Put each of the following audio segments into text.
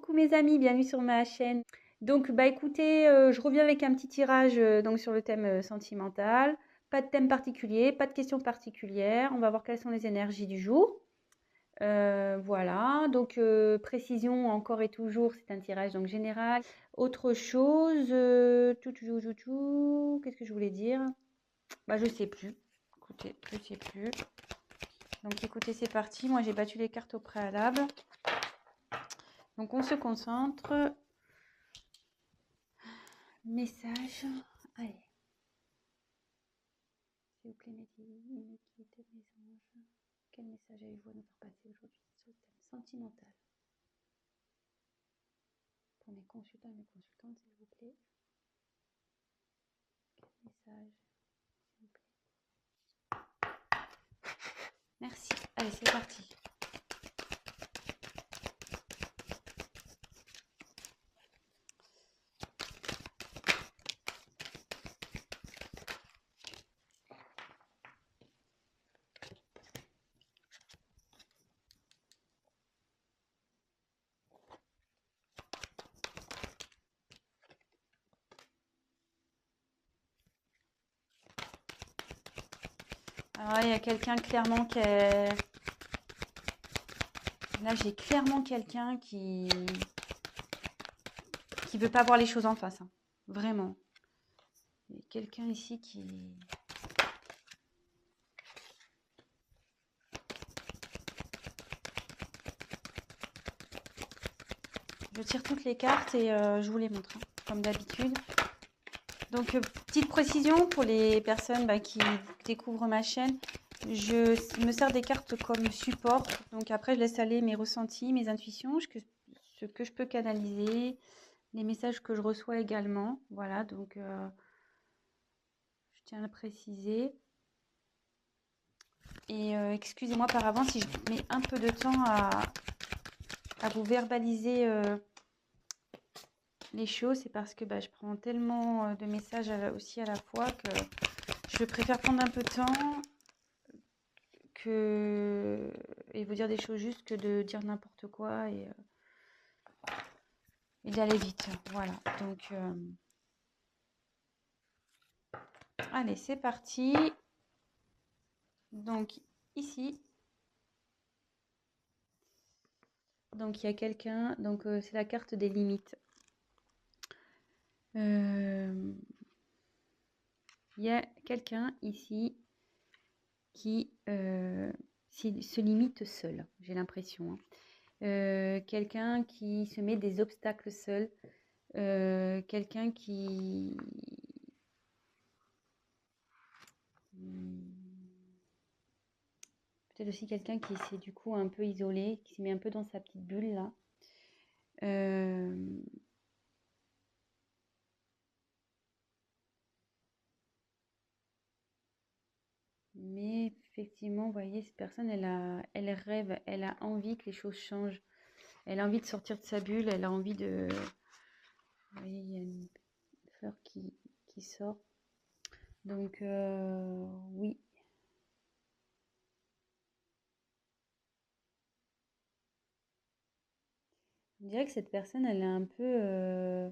coucou mes amis, bienvenue sur ma chaîne. Donc bah écoutez, je reviens avec un petit tirage donc sur le thème sentimental. Pas de thème particulier, pas de questions particulières. On va voir quelles sont les énergies du jour. Voilà, donc précision encore et toujours, c'est un tirage donc général. Autre chose, qu'est-ce que je voulais dire? Bah je sais plus. Écoutez, je sais plus. Donc écoutez, c'est parti. Moi j'ai battu les cartes au préalable. Donc on se concentre. Message. Allez. S'il vous plaît, mes guides, mes anges. Quel message avez-vous à nous faire passer aujourd'hui sur le thème sentimental? Pour mes consultants et mes consultantes, s'il vous plaît. Quel message, s'il vous plaît? Merci. Allez, c'est parti. Alors il y a quelqu'un clairement qui est... Là, j'ai clairement quelqu'un qui veut pas voir les choses en face. Hein. Vraiment. Il y a quelqu'un ici qui... Je tire toutes les cartes et je vous les montre, hein, comme d'habitude. Donc, petite précision pour les personnes qui découvrent ma chaîne. Je me sers des cartes comme support. Donc après, je laisse aller mes ressentis, mes intuitions, ce que je peux canaliser, les messages que je reçois également. Voilà, donc je tiens à le préciser. Et excusez-moi par avance si je mets un peu de temps à vous verbaliser les choses. C'est parce que je prends tellement de messages aussi à la fois que je préfère prendre un peu de temps et vous dire des choses justes que de dire n'importe quoi et d'aller vite. Voilà, donc allez, c'est parti. Donc ici, donc il y a quelqu'un, donc c'est la carte des limites. Il y a quelqu'un ici qui se limite seul, j'ai l'impression. Hein. Quelqu'un qui se met des obstacles seul, quelqu'un qui... Peut-être aussi quelqu'un qui s'est du coup un peu isolé, qui se met un peu dans sa petite bulle là. Mais effectivement, vous voyez, cette personne, elle rêve, elle a envie que les choses changent. Elle a envie de sortir de sa bulle, elle a envie de... Vous voyez, il y a une fleur qui sort. Donc, oui. Je dirais que cette personne, elle est un peu...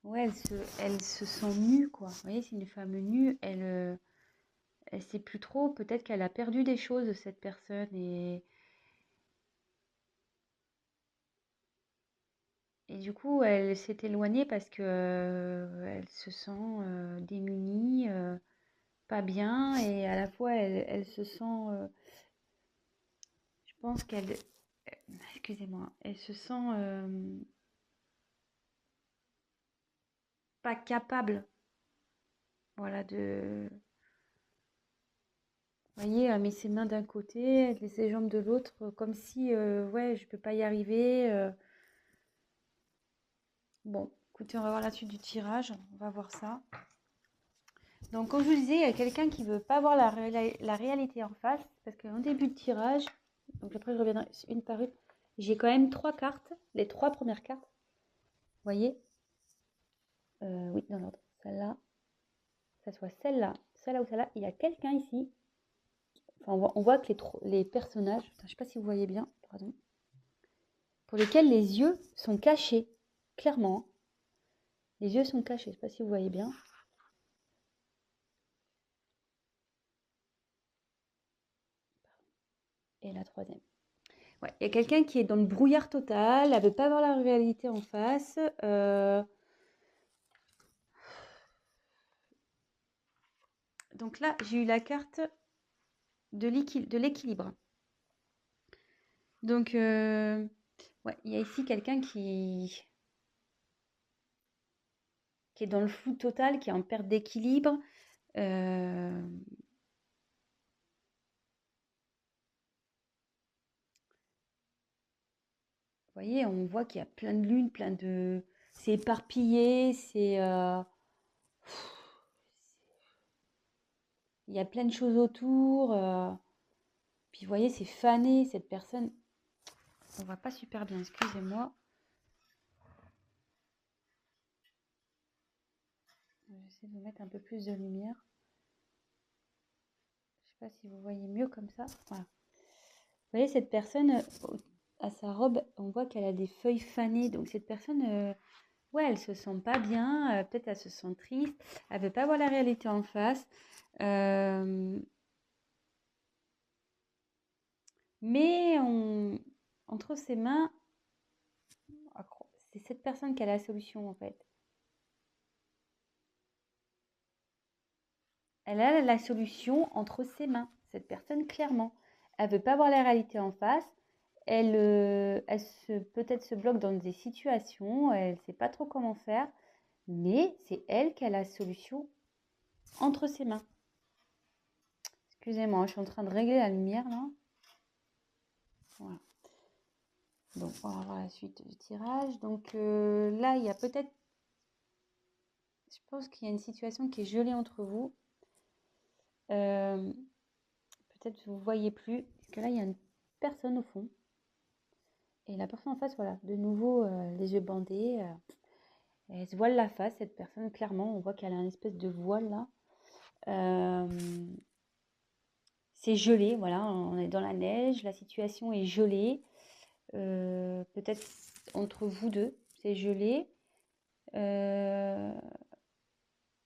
Ouais, elle se sent nue, quoi. Vous voyez, c'est une femme nue. Elle sait plus trop. Peut-être qu'elle a perdu des choses, cette personne. Et du coup, elle s'est éloignée parce que elle se sent démunie, pas bien. Et à la fois, elle se sent... je pense qu'elle... Excusez-moi. Elle se sent pas capable, voilà, de... Vous voyez, elle met ses mains d'un côté, elle met ses jambes de l'autre, comme si, ouais, je peux pas y arriver. Bon, écoutez, on va voir la suite du tirage, on va voir ça. Donc, comme je vous disais, il y a quelqu'un qui veut pas voir la réalité en face, parce qu'en début de tirage, donc après je reviendrai une par une, j'ai quand même 3 cartes, les 3 premières cartes. Vous voyez? Oui, dans l'ordre. Celle-là, ça soit celle-là, celle-là ou celle-là. Il y a quelqu'un ici. Enfin, on voit que les personnages, je ne sais pas si vous voyez bien, pardon. pour lesquels les yeux sont cachés, clairement. Les yeux sont cachés, je ne sais pas si vous voyez bien. Et la troisième. Ouais, il y a quelqu'un qui est dans le brouillard total, elle ne veut pas voir la réalité en face. Donc là, j'ai eu la carte de l'équilibre. Donc, ouais, il y a ici quelqu'un qui est dans le flou total, qui est en perte d'équilibre. Vous voyez, on voit qu'il y a plein de lunes, plein de... C'est éparpillé, c'est... Il y a plein de choses autour. Puis vous voyez, c'est fané, cette personne. On voit pas super bien, excusez-moi. J'essaie de vous mettre un peu plus de lumière. Je sais pas si vous voyez mieux comme ça. Voilà. Vous voyez, cette personne, à sa robe, on voit qu'elle a des feuilles fanées. Donc cette personne, ouais, elle se sent pas bien. Peut-être elle se sent triste. Elle veut pas voir la réalité en face. Mais entre ses mains, c'est cette personne qui a la solution en fait. Elle a la solution entre ses mains, cette personne clairement. Elle veut pas voir la réalité en face. Elle peut-être se bloque dans des situations, elle ne sait pas trop comment faire, mais c'est elle qui a la solution entre ses mains. Excusez-moi, je suis en train de régler la lumière là. Voilà. Donc, on va voir la suite du tirage. Donc là, il y a peut-être... Je pense qu'il y a une situation qui est gelée entre vous. Peut-être vous ne voyez plus. Parce que là, il y a une personne au fond. Et la personne en face, voilà, de nouveau, les yeux bandés. Elle se voile la face, cette personne, clairement. On voit qu'elle a une espèce de voile là. C'est gelé, voilà, on est dans la neige, la situation est gelée. Peut-être entre vous deux, c'est gelé.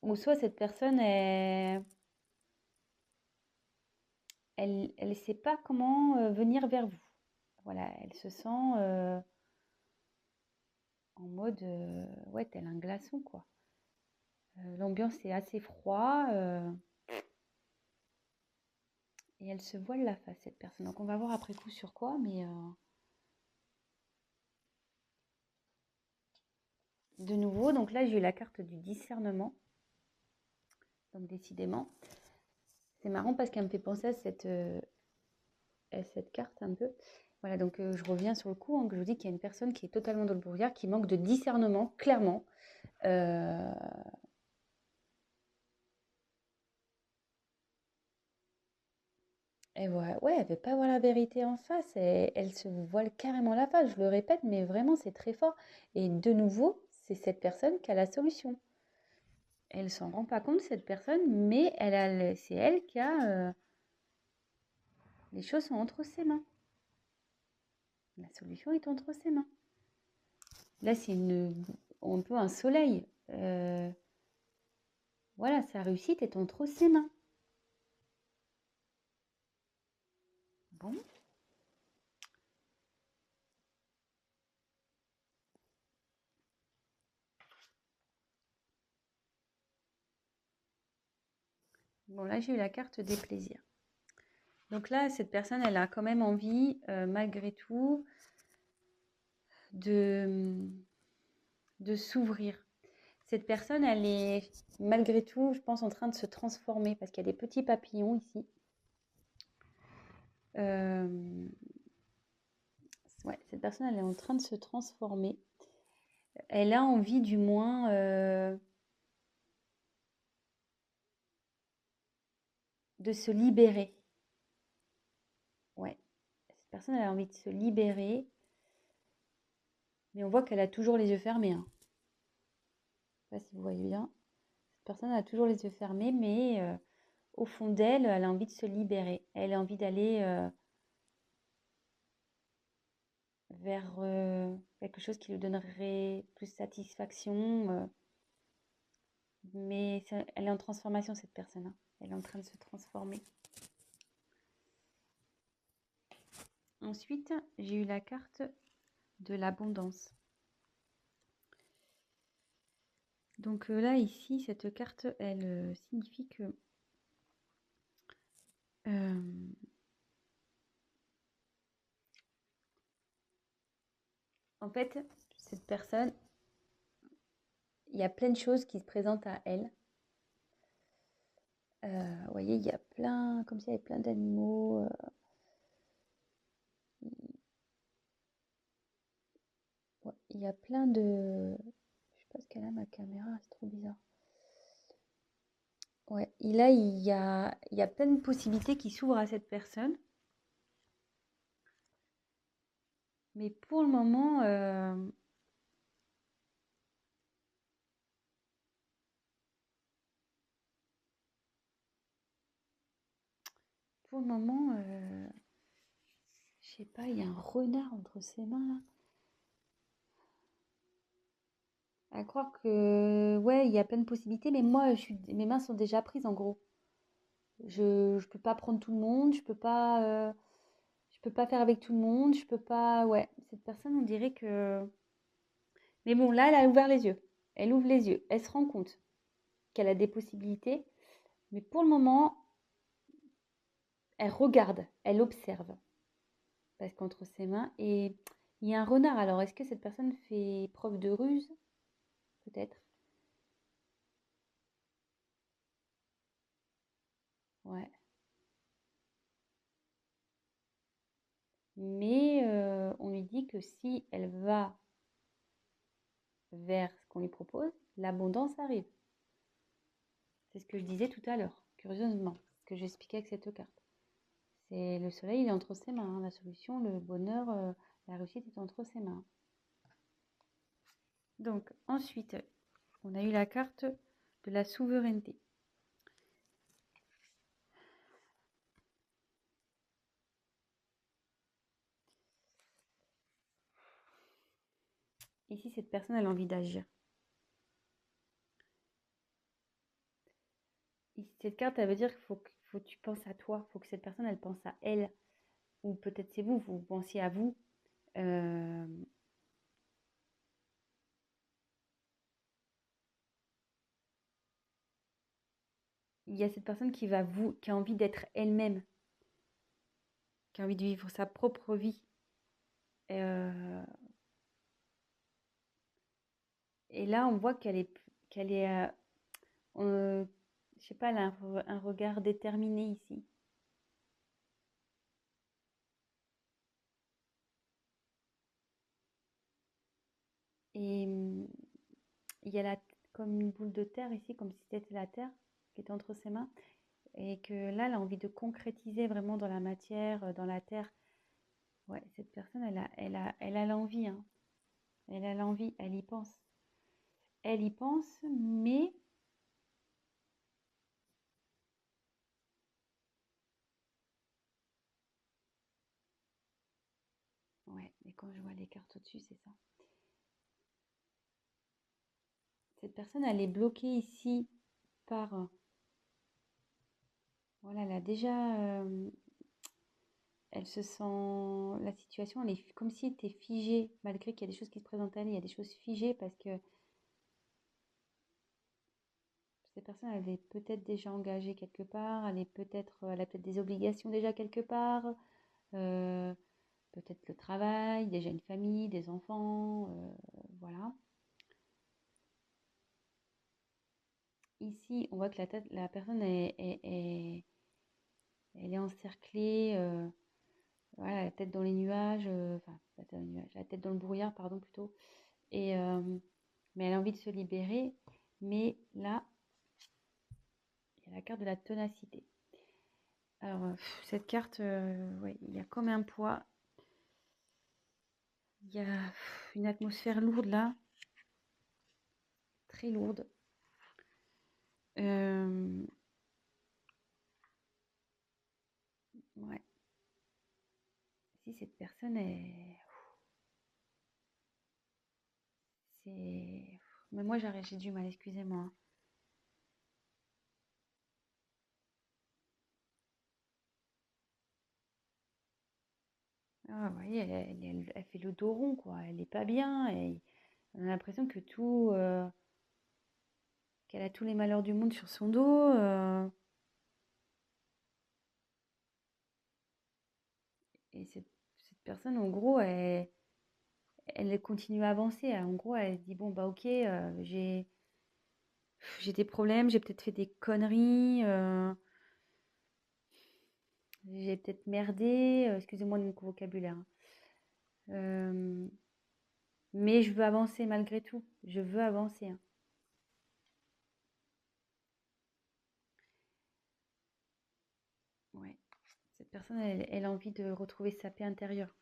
Ou soit cette personne, elle ne sait pas comment venir vers vous. Voilà, elle se sent en mode, ouais, tel un glaçon, quoi. L'ambiance est assez froid. Et elle se voile la face, cette personne. Donc on va voir après coup sur quoi, mais de nouveau, donc là j'ai eu la carte du discernement. Donc décidément, c'est marrant parce qu'elle me fait penser à cette carte un peu. Voilà, donc je reviens sur le coup, hein, que je vous dis qu'il y a une personne qui est totalement dans le brouillard, qui manque de discernement, clairement. Et voilà, ouais, elle ne veut pas voir la vérité en face, elle se voile carrément la face, je le répète, mais vraiment c'est très fort. Et de nouveau, c'est cette personne qui a la solution. Elle s'en rend pas compte, cette personne, mais c'est elle qui a... les choses sont entre ses mains. La solution est entre ses mains. Là, c'est un peu un soleil. Voilà, sa réussite est entre ses mains. Bon. Bon, là, j'ai eu la carte des plaisirs. Donc là, cette personne, elle a quand même envie, malgré tout, de s'ouvrir. Cette personne, elle est, malgré tout, je pense, en train de se transformer parce qu'il y a des petits papillons ici. Ouais, cette personne, elle est en train de se transformer. Elle a envie, du moins, de se libérer. Ouais, cette personne, elle a envie de se libérer. Mais on voit qu'elle a toujours les yeux fermés, hein. Je ne sais pas si vous voyez bien. Cette personne a toujours les yeux fermés, mais au fond d'elle, elle a envie de se libérer. Elle a envie d'aller vers quelque chose qui lui donnerait plus satisfaction. Mais elle est en transformation, cette personne, hein. Elle est en train de se transformer. Ensuite, j'ai eu la carte de l'abondance. Donc là, ici, cette carte, elle signifie que en fait, cette personne, il y a plein de choses qui se présentent à elle. Vous voyez, il y a plein, comme s'il y avait plein d'animaux. Ouais, il y a plein de... Je sais pas ce qu'elle a, ma caméra, c'est trop bizarre. Ouais, et là, il y a plein de possibilités qui s'ouvrent à cette personne. Mais pour le moment, je sais pas, il y a un renard entre ses mains là. À croire que, ouais, il y a plein de possibilités, mais moi, mes mains sont déjà prises en gros. Je peux pas prendre tout le monde, je peux pas faire avec tout le monde, je peux pas, ouais. Cette personne, on dirait que, mais bon, là, elle a ouvert les yeux. Elle ouvre les yeux. Elle se rend compte qu'elle a des possibilités, mais pour le moment, elle regarde, elle observe, parce qu'entre ses mains, et il y a un renard. Alors, est-ce que cette personne fait preuve de ruse? Peut-être. Ouais. Mais on lui dit que si elle va vers ce qu'on lui propose, l'abondance arrive. C'est ce que je disais tout à l'heure, curieusement, ce que j'expliquais avec cette carte. C'est le soleil, il est entre ses mains, hein. La solution, le bonheur, la réussite est entre ses mains. Donc ensuite, on a eu la carte de la souveraineté. Ici, cette personne, elle a envie d'agir. Cette carte, elle veut dire qu'il faut que tu penses à toi, il faut que cette personne, elle pense à elle. Ou peut-être c'est vous, vous pensiez à vous. Euh, il y a cette personne qui a envie d'être elle-même, qui a envie de vivre sa propre vie. Euh, et là, on voit qu'elle est, je sais pas, elle a un regard déterminé ici. Et il y a comme une boule de terre ici, comme si c'était la terre qui était entre ses mains. Et que là, elle a envie de concrétiser vraiment dans la matière, dans la terre. Ouais, cette personne, elle a l'envie, hein. Elle a l'envie, elle y pense. Elle y pense, mais ouais, mais quand je vois les cartes au-dessus, c'est ça. Cette personne, elle est bloquée ici par... voilà, elle a déjà... elle se sent... La situation, elle est comme si elle était figée, malgré qu'il y a des choses qui se présentent à elle, il y a des choses figées parce que cette personne, elle est peut-être déjà engagée quelque part, elle a peut-être des obligations déjà quelque part, euh, peut-être le travail, déjà une famille, des enfants, voilà. Ici, on voit que la personne elle est encerclée, voilà, la tête dans les nuages, enfin, la tête dans les nuages, la tête dans le brouillard, pardon, plutôt. Et, mais elle a envie de se libérer. Mais là, il y a la carte de la ténacité. Alors, cette carte, ouais, il y a comme un poids. Il y a une atmosphère lourde là, très lourde. Ouais. Si cette personne est... c'est... Mais moi, j'ai du mal, excusez-moi. Ah, vous voyez, elle fait le dos rond, quoi. Elle est pas bien. Et on a l'impression que qu'elle a tous les malheurs du monde sur son dos. Et cette personne, en gros, elle continue à avancer. En gros, elle se dit, bon, bah ok, j'ai des problèmes, j'ai peut-être fait des conneries, j'ai peut-être merdé, excusez-moi de mon vocabulaire, hein. Euh, mais je veux avancer malgré tout. Je veux avancer, hein. Ouais. Cette personne, elle a envie de retrouver sa paix intérieure.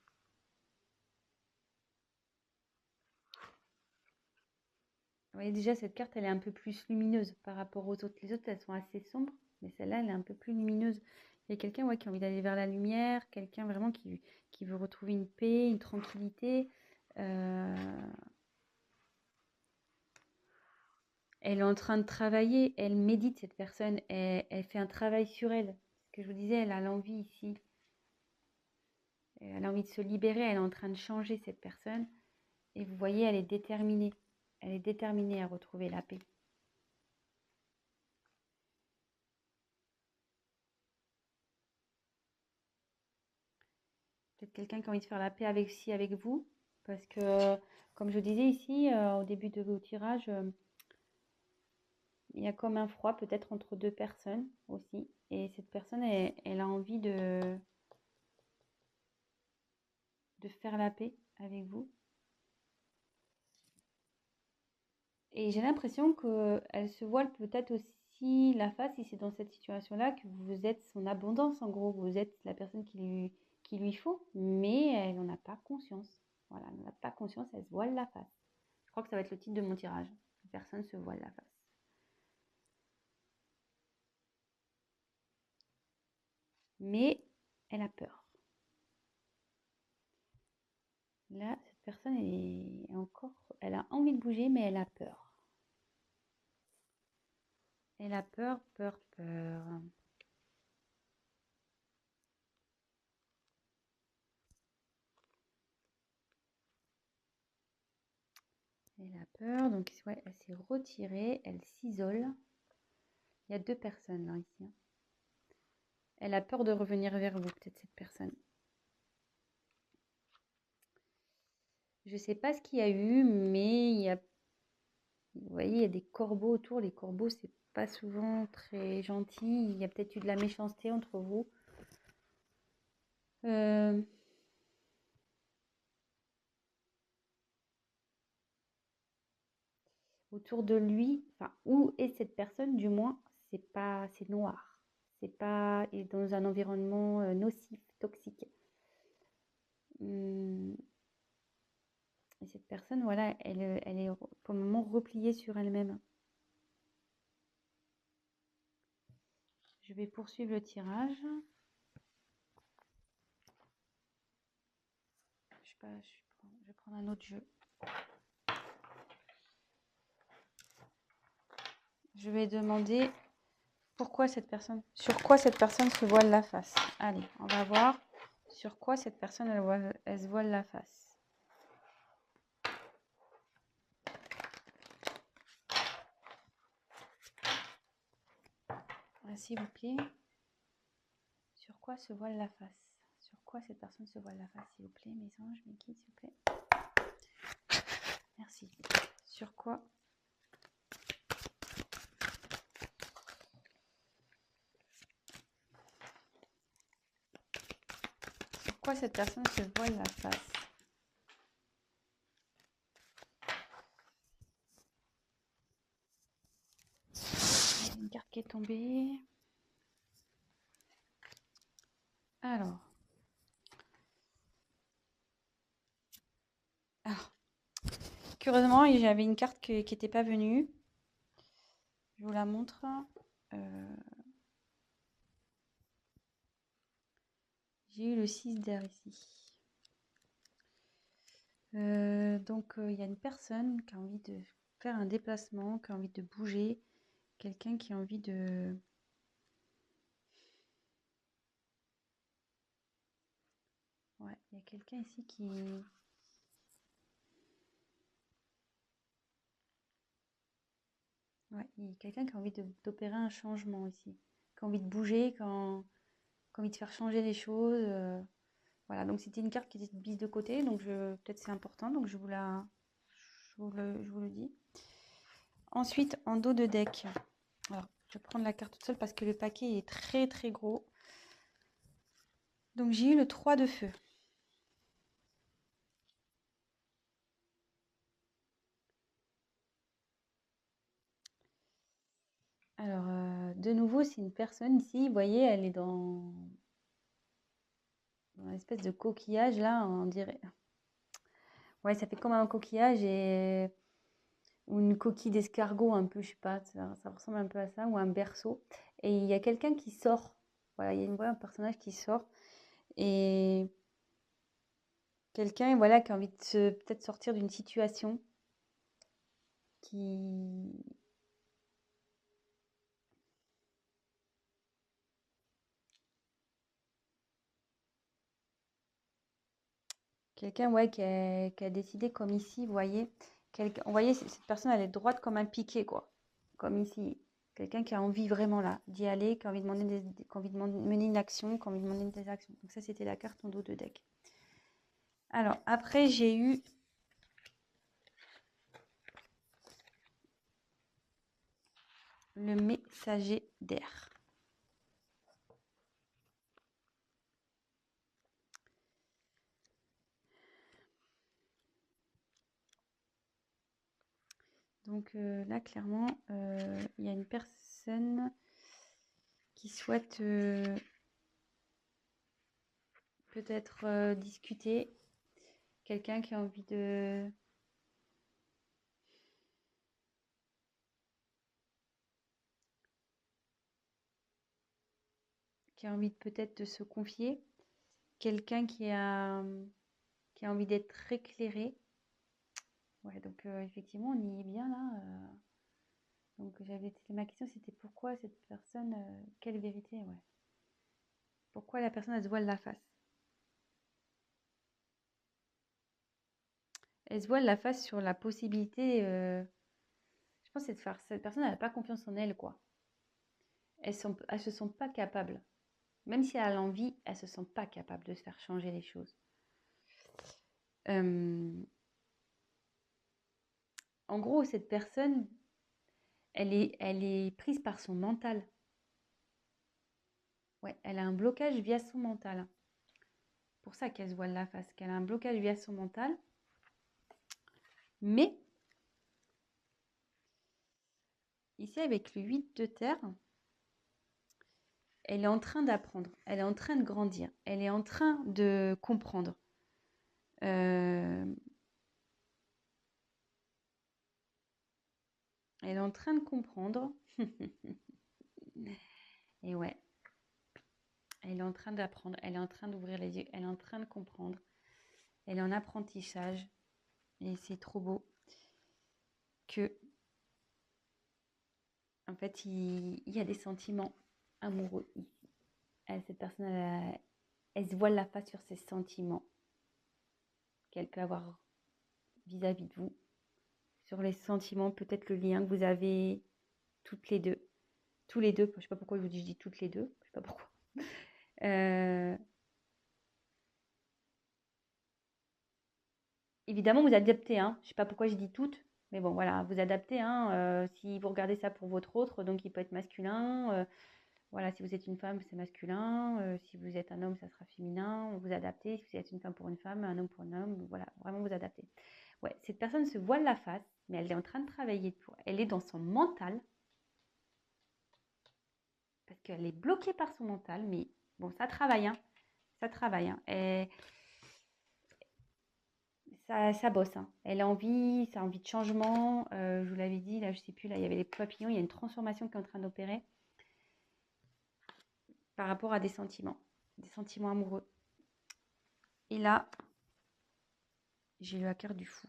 Vous voyez, déjà, cette carte, elle est un peu plus lumineuse par rapport aux autres. Les autres, elles sont assez sombres, mais celle-là, elle est un peu plus lumineuse. Il y a quelqu'un, ouais, qui a envie d'aller vers la lumière, quelqu'un vraiment qui veut retrouver une paix, une tranquillité. Euh, Elle est en train de travailler, elle médite, cette personne, elle fait un travail sur elle. Ce que je vous disais, elle a l'envie ici. Elle a envie de se libérer, elle est en train de changer, cette personne. Et vous voyez, elle est déterminée. Elle est déterminée à retrouver la paix. Peut-être quelqu'un qui a envie de faire la paix avec vous. Parce que, comme je disais ici, au début de vos tirages, il y a comme un froid peut-être entre deux personnes aussi. Et cette personne, elle a envie de faire la paix avec vous. Et j'ai l'impression qu'elle se voile peut-être aussi la face, si c'est dans cette situation-là, que vous êtes son abondance, en gros. Vous êtes la personne qui lui faut, mais elle n'en a pas conscience. Voilà, elle n'en a pas conscience, elle se voile la face. Je crois que ça va être le titre de mon tirage. La personne se voile la face. Mais elle a peur. Là, cette personne est encore... Elle a envie de bouger, mais elle a peur. Elle a peur, peur, peur. Elle a peur, donc ouais, elle s'est retirée, elle s'isole. Il y a deux personnes là, ici, hein. Elle a peur de revenir vers vous, peut-être cette personne. Je ne sais pas ce qu'il y a eu, mais vous voyez, il y a des corbeaux autour. Les corbeaux, c'est pas souvent très gentil. Il y a peut-être eu de la méchanceté entre vous. Autour de lui, enfin, où est cette personne, du moins, c'est noir. C'est pas, il est dans un environnement nocif, toxique. Hum, Et cette personne, voilà, elle est pour le moment repliée sur elle-même. Je vais poursuivre le tirage. Je vais prendre un autre jeu. Je vais demander sur quoi cette personne se voile la face. Allez, on va voir sur quoi cette personne elle se voile la face. S'il vous plaît. Sur quoi se voile la face? Sur quoi cette personne se voile la face, s'il vous plaît, mes anges, mes guides, s'il vous plaît. Merci. Sur quoi? Sur quoi cette personne se voile la face? Il y a une carte qui est tombée. Alors, curieusement, j'avais une carte qui n'était pas venue. Je vous la montre. J'ai eu le 6 d'air ici. Donc, il y a une personne qui a envie de faire un déplacement, qui a envie de bouger, quelqu'un qui a envie de... Ouais, il y a quelqu'un ici qui... Ouais, il y a quelqu'un qui a envie d'opérer un changement ici, qui a envie de bouger, qui a envie de faire changer les choses. Voilà, donc c'était une carte qui était mise de côté, donc peut-être c'est important, donc je vous le dis. Ensuite, en dos de deck, alors je vais prendre la carte toute seule parce que le paquet est très très gros. Donc j'ai eu le 3 de feu. Alors, de nouveau, c'est une personne ici, vous voyez, elle est dans une espèce de coquillage là, on dirait. Ouais, ça fait comme un coquillage ou une coquille d'escargot un peu, je sais pas, ça ressemble un peu à ça, ou un berceau. Et il y a quelqu'un qui sort. Voilà, il y a un personnage qui sort. Et quelqu'un, voilà, qui a envie de peut-être sortir d'une situation qui... Quelqu'un, ouais, qui a décidé comme ici, vous voyez. On voyait, cette personne, elle est droite comme un piquet, quoi. Comme ici. Quelqu'un qui a envie vraiment là d'y aller, qui a envie de, qui a envie de mener une action, qui a envie de demander des actions. Donc ça, c'était la carte en dos de deck. Alors, après, j'ai eu le messager d'air. Donc là, clairement, il y a une personne qui souhaite peut-être discuter. Quelqu'un qui a envie de... qui a envie peut-être de se confier. Quelqu'un qui a envie d'être éclairé. Ouais, donc effectivement, on y est bien là. Donc ma question, c'était pourquoi cette personne, quelle vérité, ouais. Pourquoi la personne, elle se voile la face? Elle se voile la face sur la possibilité, je pense, que cette personne, elle n'a pas confiance en elle, quoi. Elles se sentent pas capables. Même si elle a l'envie, elles se sentent pas capables de se faire changer les choses. En gros, cette personne, elle est prise par son mental. Ouais, elle a un blocage via son mental. Pour ça qu'elle se voile la face, qu'elle a un blocage via son mental. Mais, ici, avec le 8 de terre, elle est en train d'apprendre, elle est en train de grandir, elle est en train de comprendre. Elle est en train de comprendre. Et ouais, elle est en train d'apprendre, elle est en train d'ouvrir les yeux, elle est en train de comprendre. Elle est en apprentissage. Et c'est trop beau que, en fait, il y a des sentiments amoureux. Cette personne, elle se voile la face sur ses sentiments qu'elle peut avoir vis-à-vis de vous. Sur les sentiments, peut-être le lien que vous avez toutes les deux. Tous les deux, je ne sais pas pourquoi je dis toutes les deux, je ne sais pas pourquoi. Évidemment, vous adaptez, hein. Je ne sais pas pourquoi je dis toutes, mais bon, voilà, vous adaptez, hein. Si vous regardez ça pour votre autre, donc il peut être masculin. Voilà, si vous êtes une femme, c'est masculin. Si vous êtes un homme, ça sera féminin. Vous adaptez. Si vous êtes une femme pour une femme, un homme pour un homme. Voilà, vraiment vous adaptez. Ouais, cette personne se voile la face, mais elle est en train de travailler pour. Elle est dans son mental. Parce qu'elle est bloquée par son mental. Mais bon, ça travaille, hein. Ça travaille, hein. Et ça bosse, hein. Elle a envie, ça a envie de changement. Je vous l'avais dit, là, je sais plus, là, il y avait les papillons. Il y a une transformation qui est en train d'opérer par rapport à des sentiments amoureux. Et là, j'ai eu la carte du fou.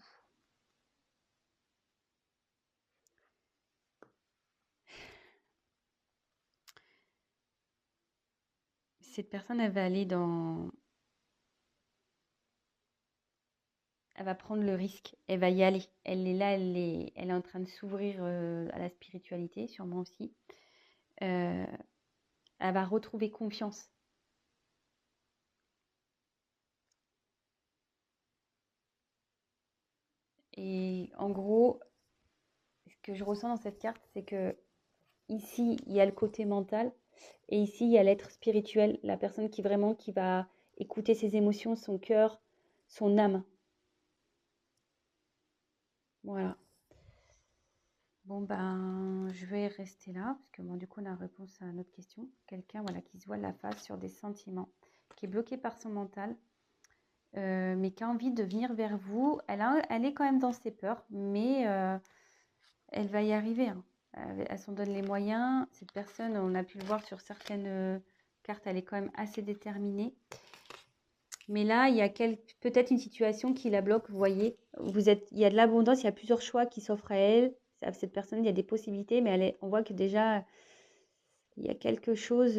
cette personne, elle va aller dans... Elle va prendre le risque, elle va y aller. Elle est là, elle est en train de s'ouvrir à la spiritualité, sûrement aussi. Euh, Elle va retrouver confiance. Et en gros, ce que je ressens dans cette carte, c'est que ici, il y a le côté mental et ici, il y a l'être spirituel, la personne qui vraiment qui va écouter ses émotions, son cœur, son âme. Voilà. Bon, ben, je vais rester là, parce que bon, du coup, on a réponse à notre question. Quelqu'un voilà, qui se voile la face sur des sentiments, qui est bloqué par son mental, mais qui a envie de venir vers vous. Elle est quand même dans ses peurs, mais elle va y arriver, hein. Elle s'en donne les moyens. Cette personne, on a pu le voir sur certaines cartes, elle est quand même assez déterminée. Mais là, il y a peut-être une situation qui la bloque. Vous voyez, il y a de l'abondance, il y a plusieurs choix qui s'offrent à elle. À cette personne, il y a des possibilités, mais on voit que déjà, il y a quelque chose.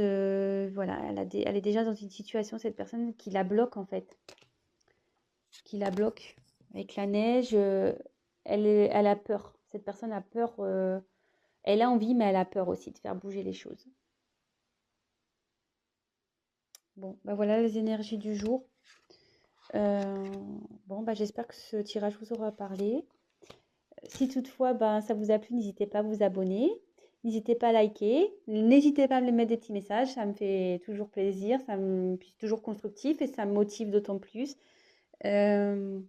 Voilà, elle est déjà dans une situation, cette personne, qui la bloque en fait. Qui la bloque. Avec la neige, elle a peur. Cette personne a peur. Elle a envie, mais elle a peur aussi de faire bouger les choses. Bon, bah voilà les énergies du jour. Euh, bon, bah j'espère que ce tirage vous aura parlé. Si toutefois bah, ça vous a plu, n'hésitez pas à vous abonner. N'hésitez pas à liker. N'hésitez pas à me mettre des petits messages. Ça me fait toujours plaisir. C'est toujours constructif et ça me motive d'autant plus. Euh,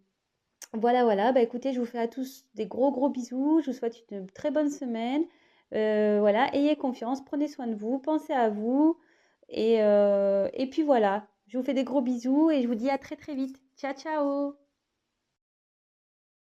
voilà. Bah écoutez, je vous fais à tous des gros gros bisous. Je vous souhaite une très bonne semaine. Voilà, ayez confiance, prenez soin de vous, pensez à vous. Et puis voilà, je vous fais des gros bisous et je vous dis à très très vite. Ciao, ciao!